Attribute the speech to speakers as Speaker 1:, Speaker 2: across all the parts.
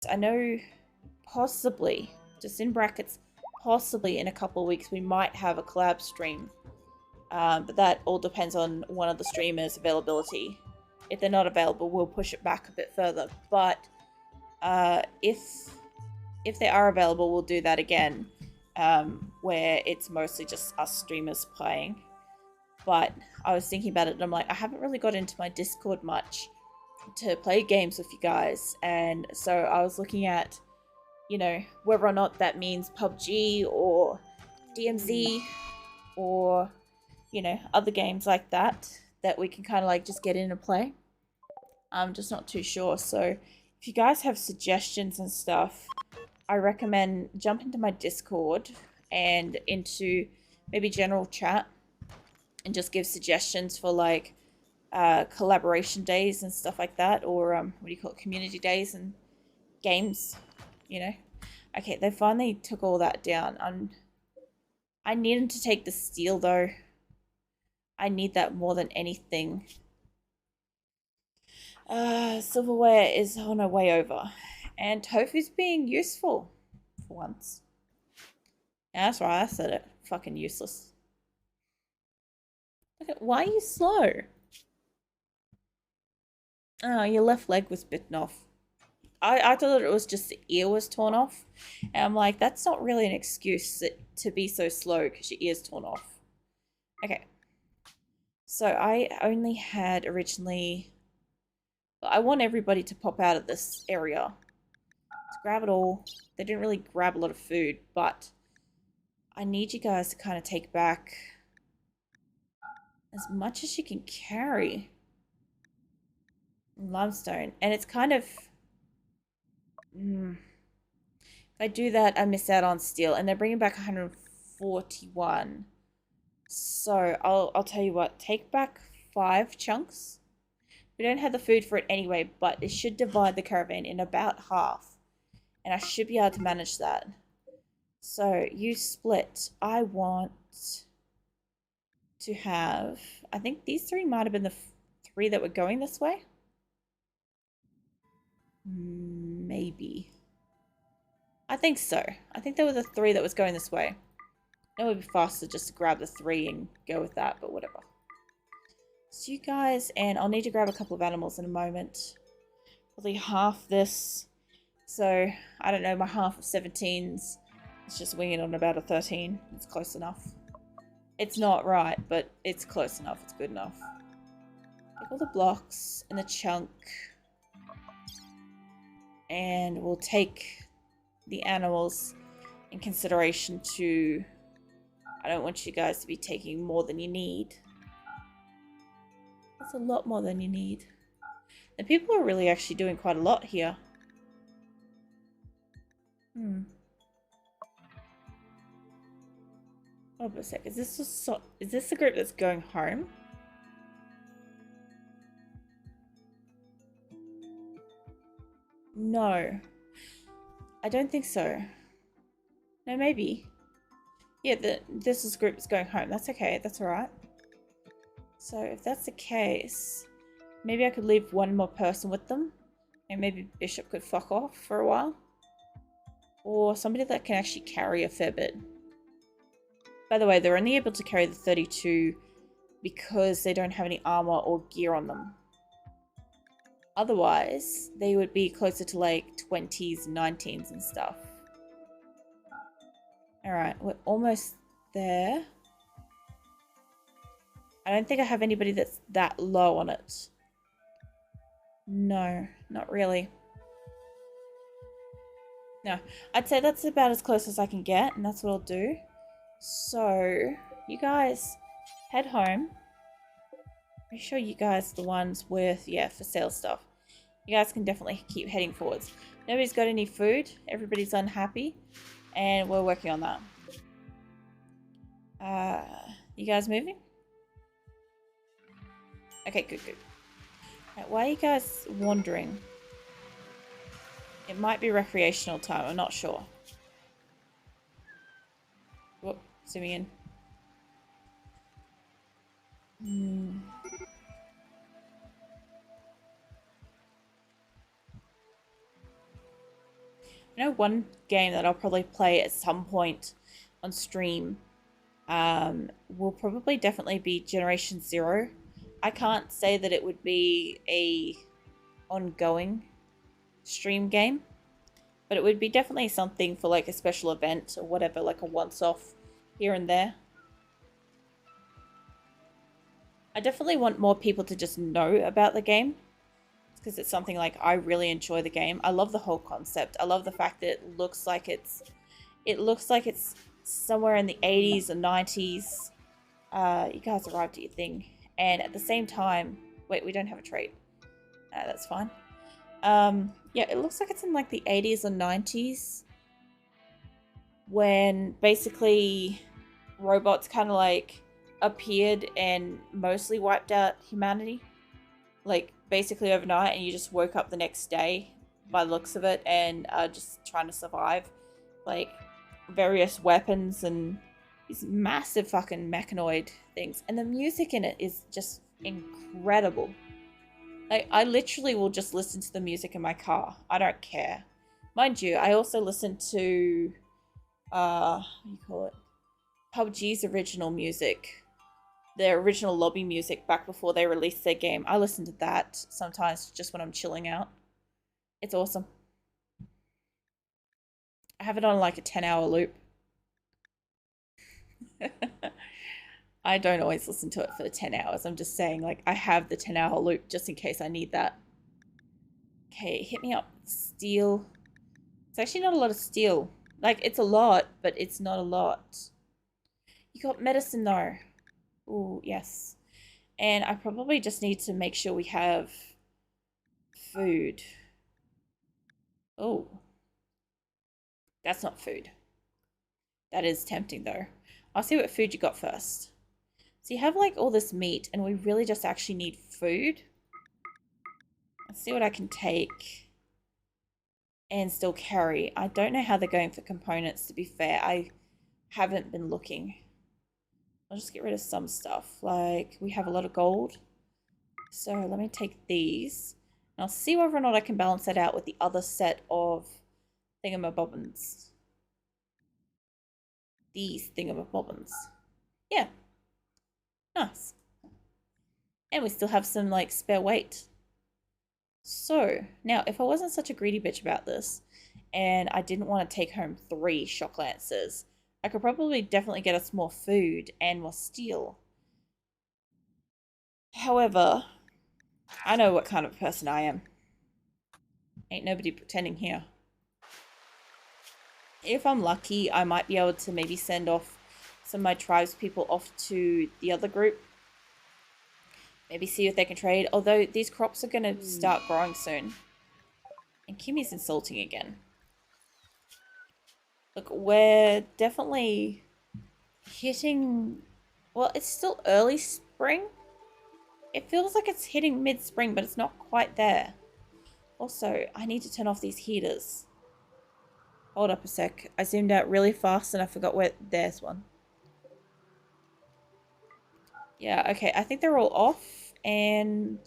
Speaker 1: I know possibly, just in brackets, possibly in a couple of weeks we might have a collab stream. But that all depends on one of the streamers' availability. If they're not available, we'll push it back a bit further. But if they are available, we'll do that again, where it's mostly just us streamers playing. But I was thinking about it and I'm like, I haven't really got into my Discord much to play games with you guys, and so I was looking at, you know, whether or not that means PUBG or DMZ or, you know, other games like that we can kind of like just get in and play. I'm just not too sure. So if you guys have suggestions and stuff, I recommend jump into my Discord and into maybe general chat and just give suggestions for like collaboration days and stuff like that, or what do you call it, community days and games, you know. Okay, they finally took all that down. I need them to take the steel though. I need that more than anything. Silverware is on our way over, and tofu's being useful for once. Yeah, that's right, I said it. Fucking useless. Look at, why are you slow? Oh, your left leg was bitten off. I thought it was just the ear was torn off. And I'm like, that's not really an excuse to be so slow because your ear's torn off. Okay. So I only had originally... I want everybody to pop out of this area. To grab it all. They didn't really grab a lot of food, but I need you guys to kind of take back as much as you can carry. Limestone. And it's kind of... If I do that, I miss out on steel, and they're bringing back 141. So I'll tell you what, take back 5 chunks. We don't have the food for it anyway, but it should divide the caravan in about half, and I should be able to manage that. So you split. I want to have, I think these 3 might have been the 3 that were going this way. Maybe. I think so. I think there were the 3 that was going this way. It would be faster just to grab the 3 and go with that, but whatever. So you guys, and I'll need to grab a couple of animals in a moment. Probably half this. So, I don't know, my half of 17s. It's just winging on about a 13. It's close enough. It's not right, but it's close enough. It's good enough. Take all the blocks in the chunk. And we'll take the animals in consideration to... I don't want you guys to be taking more than you need. That's a lot more than you need. And people are really actually doing quite a lot here. Hold on a sec. Is this the group that's going home? No. I don't think so. No, maybe. Yeah, this is the group that's going home. That's okay. That's alright. So if that's the case, maybe I could leave one more person with them. And maybe Bishop could fuck off for a while. Or somebody that can actually carry a fair bit. By the way, they're only able to carry the 32 because they don't have any armor or gear on them. Otherwise, they would be closer to like 20s, 19s and stuff. Alright, we're almost there. I don't think I have anybody that's that low on it. No, not really. No, I'd say that's about as close as I can get, and that's what I'll do. So, you guys head home. Make sure you guys are the ones with, yeah, for sale stuff. You guys can definitely keep heading forwards. Nobody's got any food. Everybody's unhappy. And we're working on that. You guys moving? Okay, good, good. Right, why are you guys wandering? It might be recreational time, I'm not sure. Whoop, zooming in. You know, one game that I'll probably play at some point on stream will probably definitely be Generation Zero. I can't say that it would be a ongoing stream game, but it would be definitely something for like a special event or whatever, like a once-off here and there. I definitely want more people to just know about the game, because it's something like I really enjoy the game. I love the whole concept. I love the fact that it looks like it's somewhere in the 80s or 90s. You guys arrived at your thing, and at the same time, wait, we don't have a trait. That's fine. Yeah, it looks like it's in like the 80s or 90s, when basically robots kind of like appeared and mostly wiped out humanity, like basically overnight, and you just woke up the next day by the looks of it and just trying to survive, like various weapons and these massive fucking mechanoid things. And the music in it is just incredible. Like, I literally will just listen to the music in my car. I don't care. Mind you, I also listen to what do you call it? PUBG's original music. Their original lobby music back before they released their game. I listen to that sometimes just when I'm chilling out. It's awesome. I have it on like a 10-hour loop. I don't always listen to it for the 10 hours. I'm just saying, like, I have the 10-hour loop just in case I need that. Okay, hit me up. Steel. It's actually not a lot of steel. Like, it's a lot, but it's not a lot. You got medicine, though. Oh, yes. And I probably just need to make sure we have food. Oh. That's not food. That is tempting, though. I'll see what food you got first. So you have like all this meat, and we really just actually need food. Let's see what I can take and still carry. I don't know how they're going for components, to be fair. I haven't been looking. I'll just get rid of some stuff. Like, we have a lot of gold. So let me take these. And I'll see whether or not I can balance that out with the other set of thingamabobbins. These thingamabobbins. Yeah. Nice. And we still have some, like, spare weight. So, now, if I wasn't such a greedy bitch about this, and I didn't want to take home 3 shock lancers, I could probably definitely get us more food and more steel. However, I know what kind of person I am. Ain't nobody pretending here. If I'm lucky, I might be able to maybe send off some of my tribes people off to the other group. Maybe see if they can trade. Although these crops are going to start growing soon. And Kimmy's insulting again. Look, we're definitely hitting... Well, it's still early spring. It feels like it's hitting mid-spring, but it's not quite there. Also, I need to turn off these heaters. Hold up a sec. I zoomed out really fast and I forgot where... There's one. Yeah, okay. I think they're all off. And...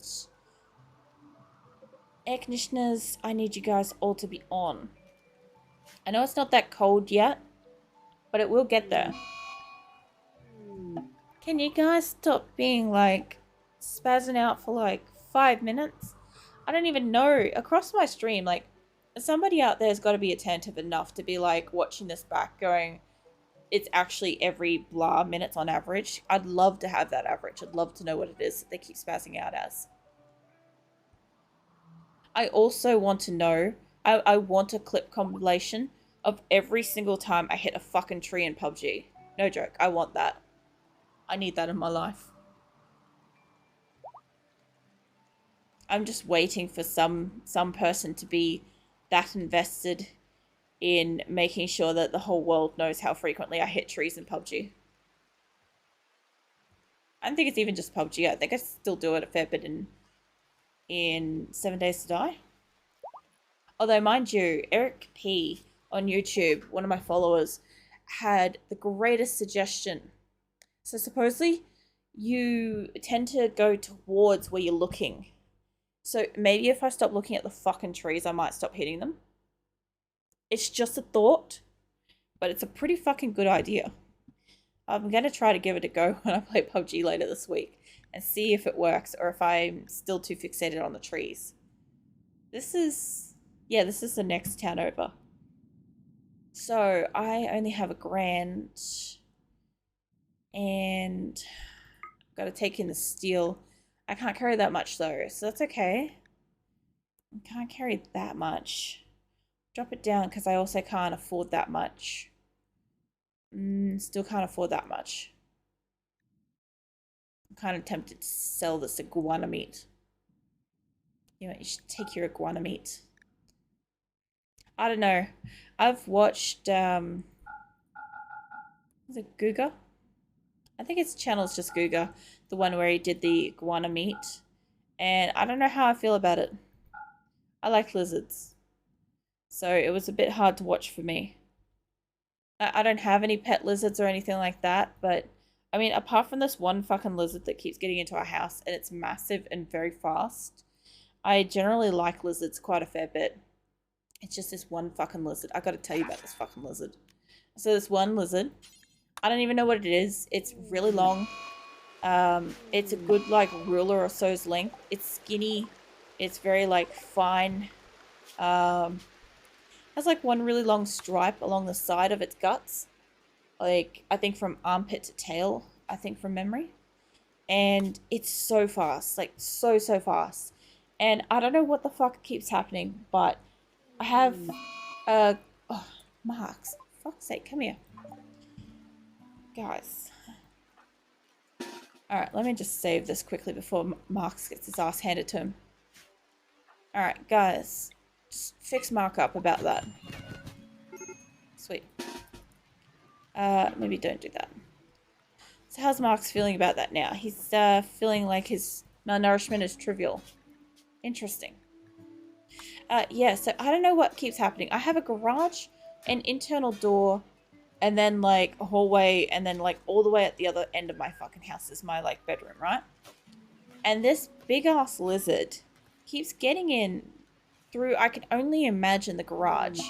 Speaker 1: air conditioners, I need you guys all to be on. I know it's not that cold yet, but it will get there. Can you guys stop being, like, spazzing out for, like, 5 minutes? I don't even know. Across my stream, like, somebody out there has got to be attentive enough to be, like, watching this back going, it's actually every blah minutes on average. I'd love to have that average. I'd love to know what it is that they keep spazzing out as. I also want to know, I want a clip compilation of every single time I hit a fucking tree in PUBG. No joke, I want that. I need that in my life. I'm just waiting for some person to be that invested in making sure that the whole world knows how frequently I hit trees in PUBG. I don't think it's even just PUBG. I think I still do it a fair bit in 7 Days to Die. Although, mind you, Eric P on YouTube, one of my followers, had the greatest suggestion. So supposedly you tend to go towards where you're looking. So maybe if I stop looking at the fucking trees, I might stop hitting them. It's just a thought, but it's a pretty fucking good idea. I'm going to try to give it a go when I play PUBG later this week and see if it works or if I'm still too fixated on the trees. This is the next town over. So I only have a grand and I've got to take in the steel. I can't carry that much though, so that's okay. I can't carry that much. Drop it down because I also can't afford that much. Still can't afford that much. I'm kind of tempted to sell this iguana meat. You know, you should take your iguana meat. I don't know. I've watched, is it Guga? I think his channel's just Guga. The one where he did the iguana meat. And I don't know how I feel about it. I like lizards. So it was a bit hard to watch for me. I don't have any pet lizards or anything like that, but I mean, apart from this one fucking lizard that keeps getting into our house and it's massive and very fast, I generally like lizards quite a fair bit. It's just this one fucking lizard. I gotta tell you about this fucking lizard. So this one lizard, I don't even know what it is. It's really long. It's a good like ruler or so's length. It's skinny. It's very like fine. Has like one really long stripe along the side of its guts. Like, I think from armpit to tail, I think from memory. And it's so fast, like so fast. And I don't know what the fuck keeps happening, but I have, oh, Marks, fuck's sake, come here. Guys. Alright, let me just save this quickly before Marks gets his ass handed to him. Alright, guys. Just fix Mark up about that. Sweet. Maybe don't do that. So how's Mark's feeling about that now? He's feeling like his malnourishment is trivial. Interesting. Yeah, so I don't know what keeps happening. I have a garage, an internal door, and then like a hallway, and then like all the way at the other end of my fucking house is my like bedroom, right? And this big ass lizard keeps getting in through, I can only imagine, the garage,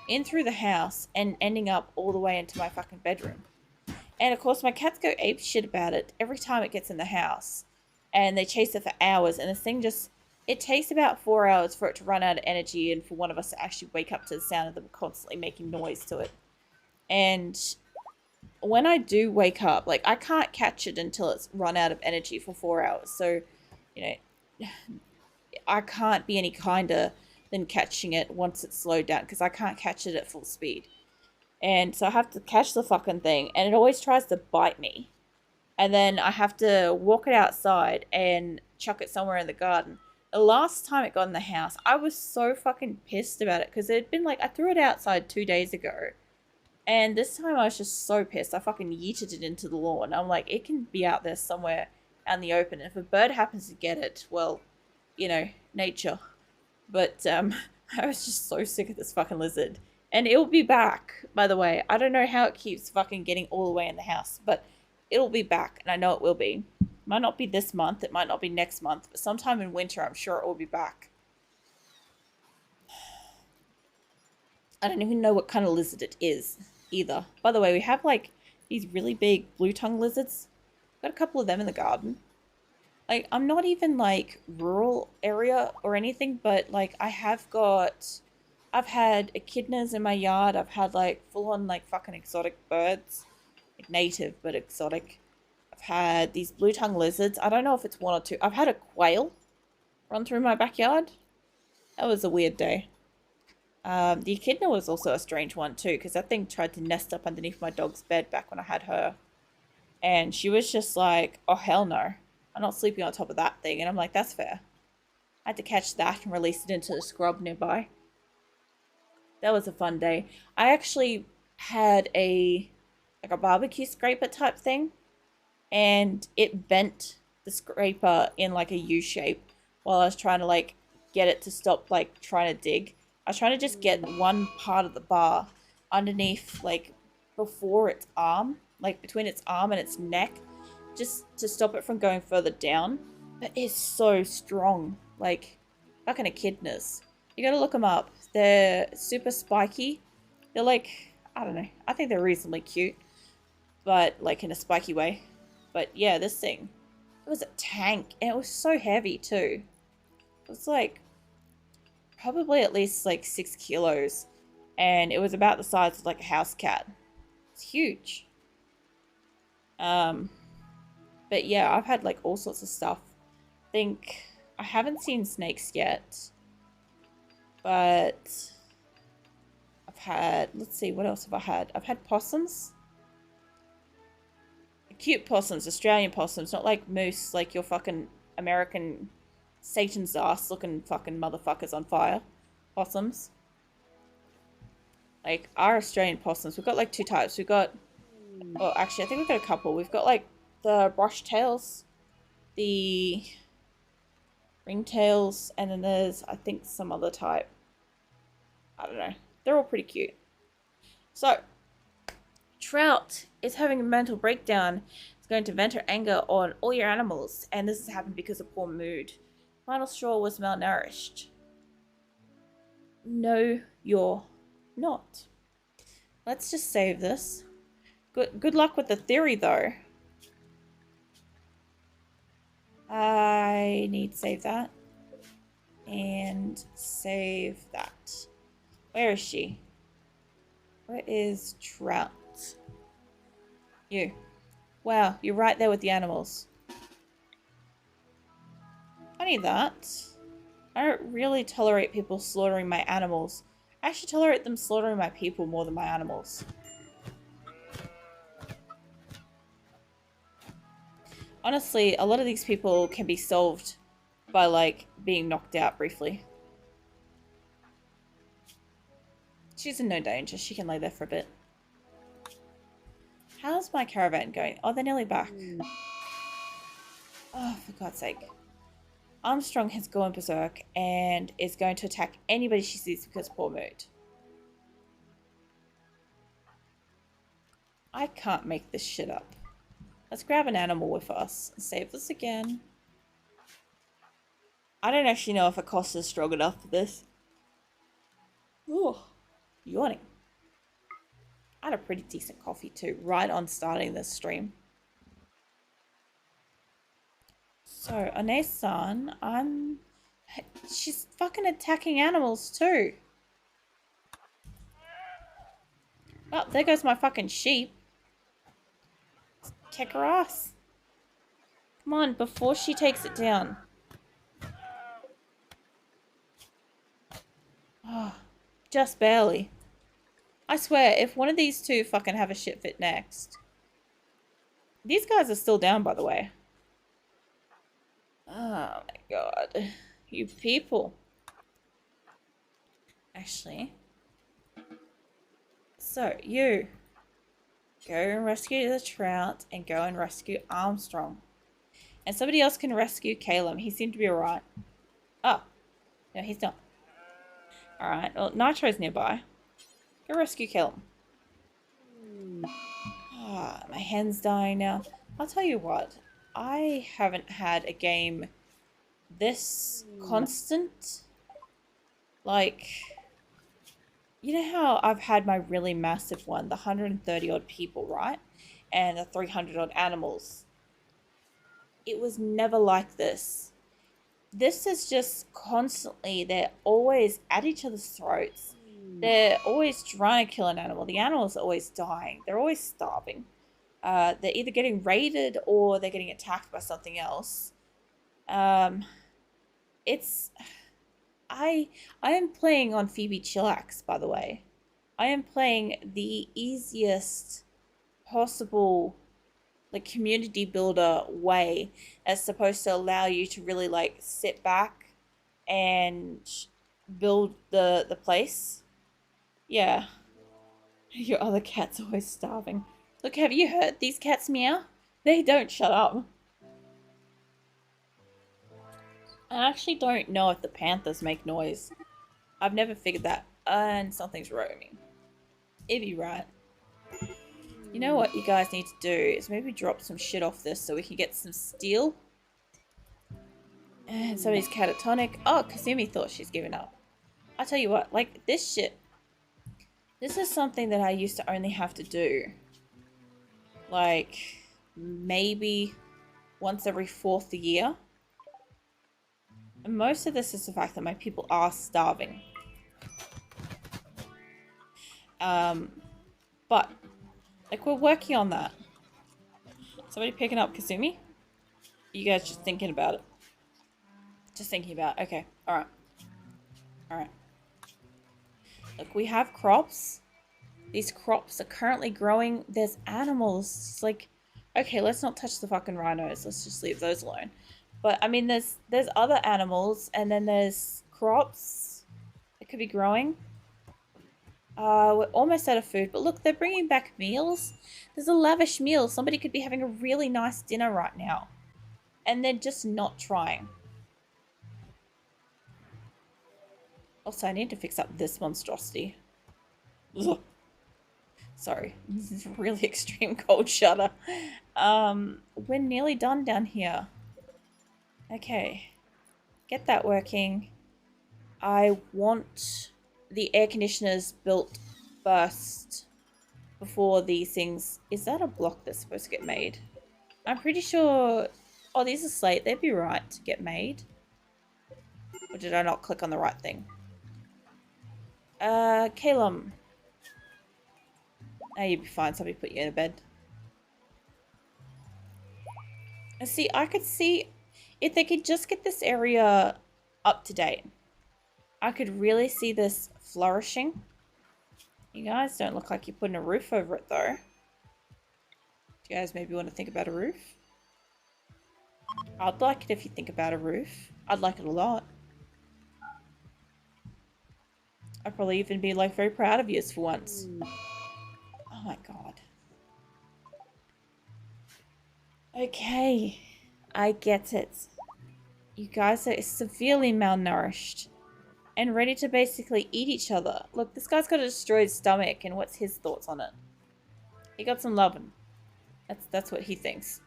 Speaker 1: in through the house, and ending up all the way into my fucking bedroom. And of course my cats go ape shit about it every time it gets in the house. And they chase it for hours, and this thing just, it takes about 4 hours for it to run out of energy and for one of us to actually wake up to the sound of them constantly making noise to it. And when I do wake up, like, I can't catch it until it's run out of energy for 4 hours. So, you know, I can't be any kinder than catching it once it's slowed down, because I can't catch it at full speed. And so I have to catch the fucking thing, and it always tries to bite me. And then I have to walk it outside and chuck it somewhere in the garden. The last time it got in the house, I was so fucking pissed about it, because it had been like, I threw it outside 2 days ago. And this time I was just so pissed. I fucking yeeted it into the lawn. I'm like, it can be out there somewhere out in the open. If a bird happens to get it, well, you know, nature. But I was just so sick of this fucking lizard. And it'll be back, by the way. I don't know how it keeps fucking getting all the way in the house, but it'll be back, and I know it will be. It might not be this month, it might not be next month, but sometime in winter I'm sure it will be back. I don't even know what kind of lizard it is either. By the way, we have like these really big blue tongue lizards. Got a couple of them in the garden. Like, I'm not even like rural area or anything, but like I've had echidnas in my yard. I've had like full on like fucking exotic birds. Like native, but exotic. I've had these blue tongue lizards. I don't know if it's one or two. I've had a quail run through my backyard. That was a weird day. The echidna was also a strange one too, because that thing tried to nest up underneath my dog's bed back when I had her. And she was just like, oh hell no. I'm not sleeping on top of that thing. And I'm like, that's fair. I had to catch that and release it into the scrub nearby. That was a fun day. I actually had a barbecue scraper type thing, and it bent the scraper in like a U shape while I was trying to like get it to stop like trying to dig. I was trying to just get one part of the bar underneath, like before its arm, like between its arm and its neck, just to stop it from going further down. But it's so strong, like fucking echidnas. You gotta look them up. They're super spiky. They're like, I don't know. I think they're reasonably cute. But like in a spiky way. But yeah, this thing. It was a tank. And it was so heavy too. It was like probably at least like 6 kilos. And it was about the size of like a house cat. It's huge. But yeah, I've had like all sorts of stuff. I haven't seen snakes yet. But I've had, let's see, what else have I had? I've had possums. Cute possums, Australian possums, not like moose, like your fucking American Satan's ass looking fucking motherfuckers on fire. Possums. Like our Australian possums. We've got like 2 types. We've got, well, actually, I think we've got a couple. We've got like the brush tails, the ringtails, and then there's, I think, some other type. I don't know. They're all pretty cute. So, Trout is having a mental breakdown. It's going to vent her anger on all your animals, and this has happened because of poor mood. Final straw was malnourished. No, you're not. Let's just save this. Good luck with the theory, though. I need to save that. And save that. Where is she? Where is Trout? You. Wow, you're right there with the animals. I need that. I don't really tolerate people slaughtering my animals. I actually tolerate them slaughtering my people more than my animals. Honestly, a lot of these people can be solved by, like, being knocked out briefly. She's in no danger. She can lay there for a bit. How's my caravan going? Oh, they're nearly back. Oh, for God's sake. Armstrong has gone berserk and is going to attack anybody she sees because poor mood. I can't make this shit up. Let's grab an animal with us and save this again. I don't actually know if Acosta's strong enough for this. Oh, yawning. I had a pretty decent coffee too, right on starting this stream. So, Ane-san, she's fucking attacking animals too. Oh, there goes my fucking sheep. Kick her ass. Come on, before she takes it down. Oh, just barely. I swear, if one of these two fucking have a shit fit next. These guys are still down, by the way. Oh my god. You people. Actually. So, you. Go and rescue the Trout and go and rescue Armstrong. And somebody else can rescue Caleb. He seemed to be alright. Oh. No, he's not. Alright, well, Nitro's nearby. Go rescue Caleb. Ah, my hen's dying now. I'll tell you what. I haven't had a game this constant. Like, you know how I've had my really massive one, the 130 odd people, right? And the 300 odd animals. It was never like this. This is just constantly, they're always at each other's throats. They're always trying to kill an animal. The animals are always dying. They're always starving. They're either getting raided or they're getting attacked by something else. I am playing on Phoebe Chillax, by the way. I am playing the easiest possible, like, community builder way that's supposed to allow you to really, like, sit back and build the place. Yeah. Your other cat's always starving. Look, have you heard these cats meow? They don't shut up. I actually don't know if the panthers make noise. I've never figured that. And something's roaming. It'd be right. You know what you guys need to do is maybe drop some shit off this so we can get some steel. And somebody's catatonic. Oh, Kasumi thought she's given up. I tell you what, like this shit. This is something that I used to only have to do like maybe once every 4th year. And most of this is the fact that my people are starving. But like we're working on that. Somebody picking up Kasumi? You guys just thinking about it? Just thinking about it. Okay, alright. Alright. Look, we have crops. These crops are currently growing. There's animals. It's like, okay, let's not touch the fucking rhinos. Let's just leave those alone. But I mean, there's other animals, and then there's crops that could be growing. We're almost out of food, but look, they're bringing back meals. There's a lavish meal. Somebody could be having a really nice dinner right now, and they're just not trying. Also, I need to fix up this monstrosity. Ugh. Sorry, this is a really extreme cold shudder. We're nearly done down here. Okay, get that working. I want the air conditioners built first before these things. Is that a block that's supposed to get made? I'm pretty sure. Oh, these are slate. They'd be right to get made. Or did I not click on the right thing? Calum. Oh, you'd be fine. Somebody put you in a bed. And see, I could see if they could just get this area up to date. I could really see this flourishing. You guys don't look like you're putting a roof over it, though. Do you guys maybe want to think about a roof? I'd like it if you think about a roof. I'd like it a lot. I'd probably even be like very proud of you for once. Oh my god. Okay, I get it. You guys are severely malnourished and ready to basically eat each other. Look, this guy's got a destroyed stomach, and what's his thoughts on it? He got some lovin'. That's what he thinks.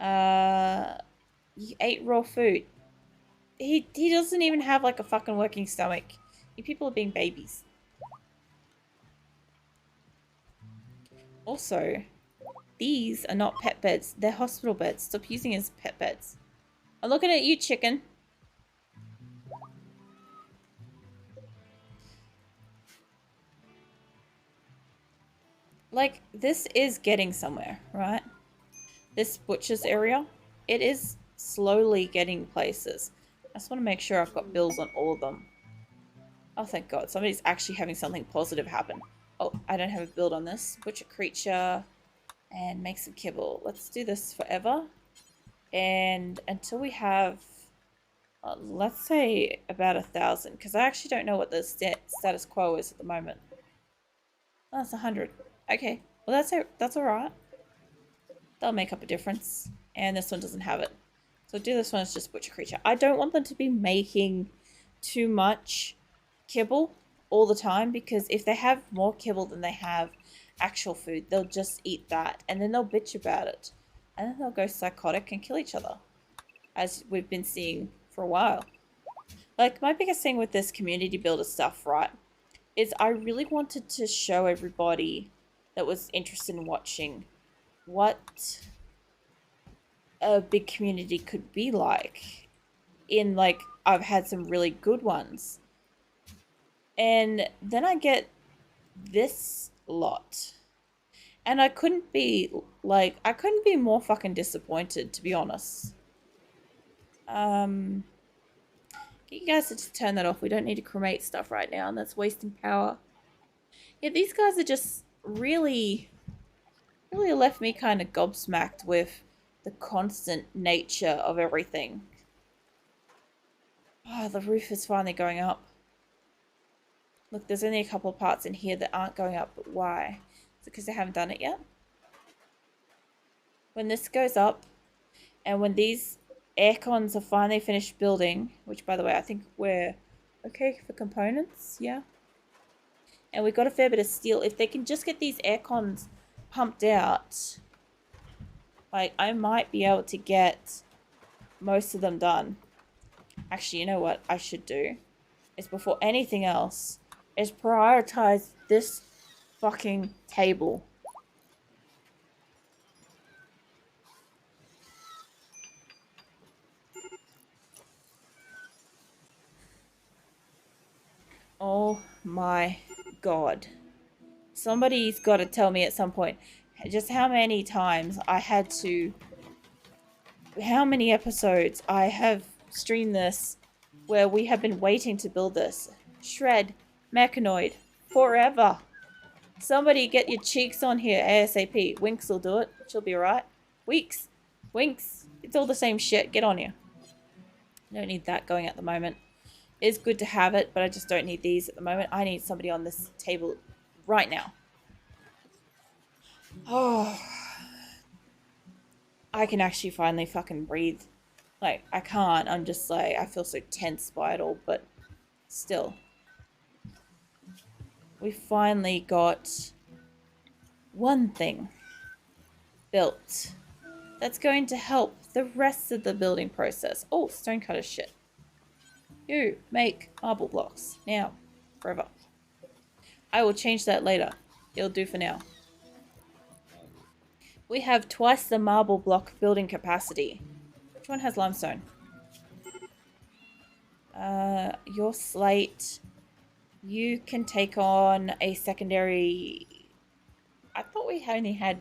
Speaker 1: He ate raw food. He doesn't even have like a fucking working stomach. You people are being babies. Also, these are not pet beds. They're hospital beds. Stop using it as pet beds. I'm looking at you, chicken. Like, this is getting somewhere, right? This butcher's area, it is slowly getting places. I just want to make sure I've got bills on all of them. Oh, thank God. Somebody's actually having something positive happen. Oh, I don't have a build on this. Butcher creature and make some kibble. Let's do this forever. And until we have, let's say about 1,000, because I actually don't know what the status quo is at the moment. Oh, that's 100. Okay, well that's all right. That'll make up a difference. And this one doesn't have it. So do this one as just butcher creature. I don't want them to be making too much kibble all the time, because if they have more kibble than they have actual food, they'll just eat that and then they'll bitch about it. And then they'll go psychotic and kill each other, as we've been seeing for a while. Like, my biggest thing with this community builder stuff, right, is I really wanted to show everybody that was interested in watching what a big community could be like. In, like, I've had some really good ones. And then I get this lot. And I couldn't be more fucking disappointed, to be honest. Get you guys to just turn that off. We don't need to cremate stuff right now, and that's wasting power. Yeah, these guys are just really left me kind of gobsmacked with the constant nature of everything. Oh, the roof is finally going up. Look, there's only a couple of parts in here that aren't going up, but why? Is it because they haven't done it yet? When this goes up, and when these air cons are finally finished building, which, by the way, I think we're okay for components, yeah? And we've got a fair bit of steel. If they can just get these air cons pumped out, like, I might be able to get most of them done. Actually, you know what I should do? is before anything else is prioritize this fucking table. Oh my god. Somebody's got to tell me at some point just how many times I had to... How many episodes I have streamed this where we have been waiting to build this. Shred, Mechanoid, forever. Somebody get your cheeks on here ASAP. Winx will do it. She'll be alright. Weeks. Winx. It's all the same shit. Get on here. Don't need that going at the moment. It's good to have it, but I just don't need these at the moment. I need somebody on this table right now. Oh. I can actually finally fucking breathe. Like, I can't. I'm just like, I feel so tense by it all, but still. We finally got one thing built that's going to help the rest of the building process. Oh, stonecutter shit. You make marble blocks. Now. Forever. I will change that later. It'll do for now. We have twice the marble block building capacity. Which one has limestone? Your slate. You can take on a secondary... I thought we only had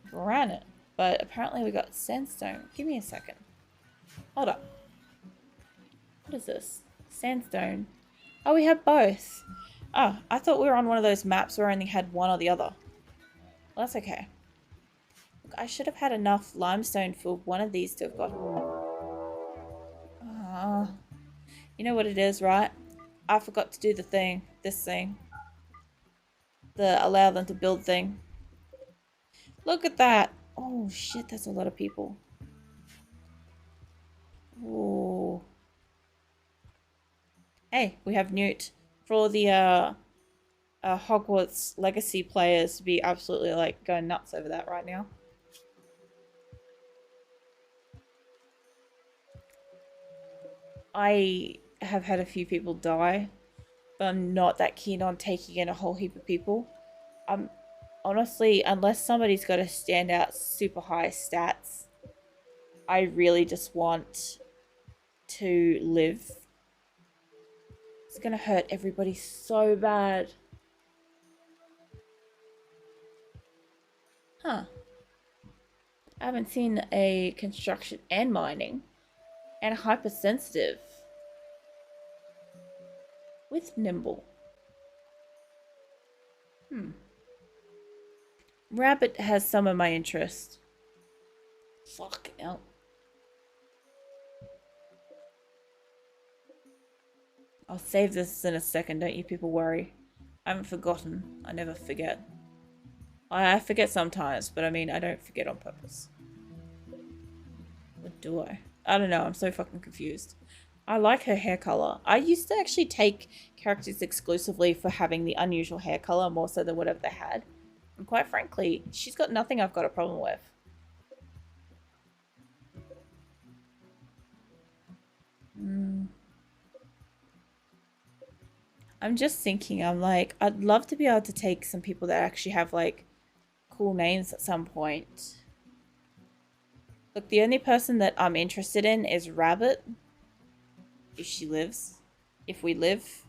Speaker 1: granite, but apparently we got sandstone. Give me a second. Hold up. What is this? Sandstone. Oh, we have both. Oh, I thought we were on one of those maps where I only had one or the other. Well, that's okay. Look, I should have had enough limestone for one of these to have got... you know what it is, right? I forgot to do the thing. This thing. The allow them to build thing. Look at that. Oh, shit. That's a lot of people. Oh. Hey, we have Newt. For all the Hogwarts Legacy players to be absolutely like going nuts over that right now. I have had a few people die, but I'm not that keen on taking in a whole heap of people. Honestly, unless somebody's got a standout super high stats, I really just want to live. It's gonna hurt everybody so bad. Huh. I haven't seen a construction and mining and a hypersensitive with nimble. Rabbit has some of my interest. Fuck hell. I'll save this in a second, don't you people worry. I haven't forgotten. I never forget. I forget sometimes, but I mean, I don't forget on purpose. Or do I? I don't know, I'm so fucking confused. I like her hair color. I used to actually take characters exclusively for having the unusual hair color more so than whatever they had. And quite frankly, she's got nothing I've got a problem with. I'm just thinking, I'm like, I'd love to be able to take some people that actually have like cool names at some point. Look, the only person that I'm interested in is Rabbit. If she lives. If we live.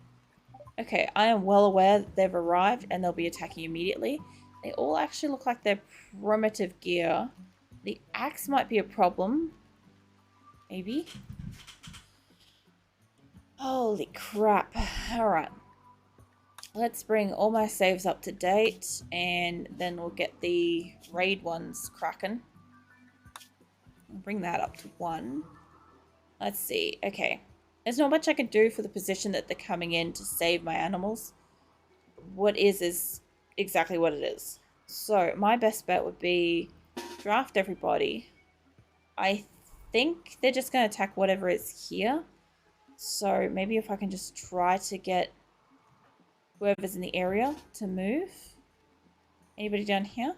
Speaker 1: Okay, I am well aware that they've arrived and they'll be attacking immediately. They all actually look like they're primitive gear. The axe might be a problem. Maybe. Holy crap. Alright. Let's bring all my saves up to date and then we'll get the raid ones cracking. I'll bring that up to 1. Let's see. Okay. There's not much I can do for the position that they're coming in to save my animals. What is exactly what it is. So my best bet would be draft everybody. I think they're just going to attack whatever is here. So maybe if I can just try to get whoever's in the area to move. Anybody down here?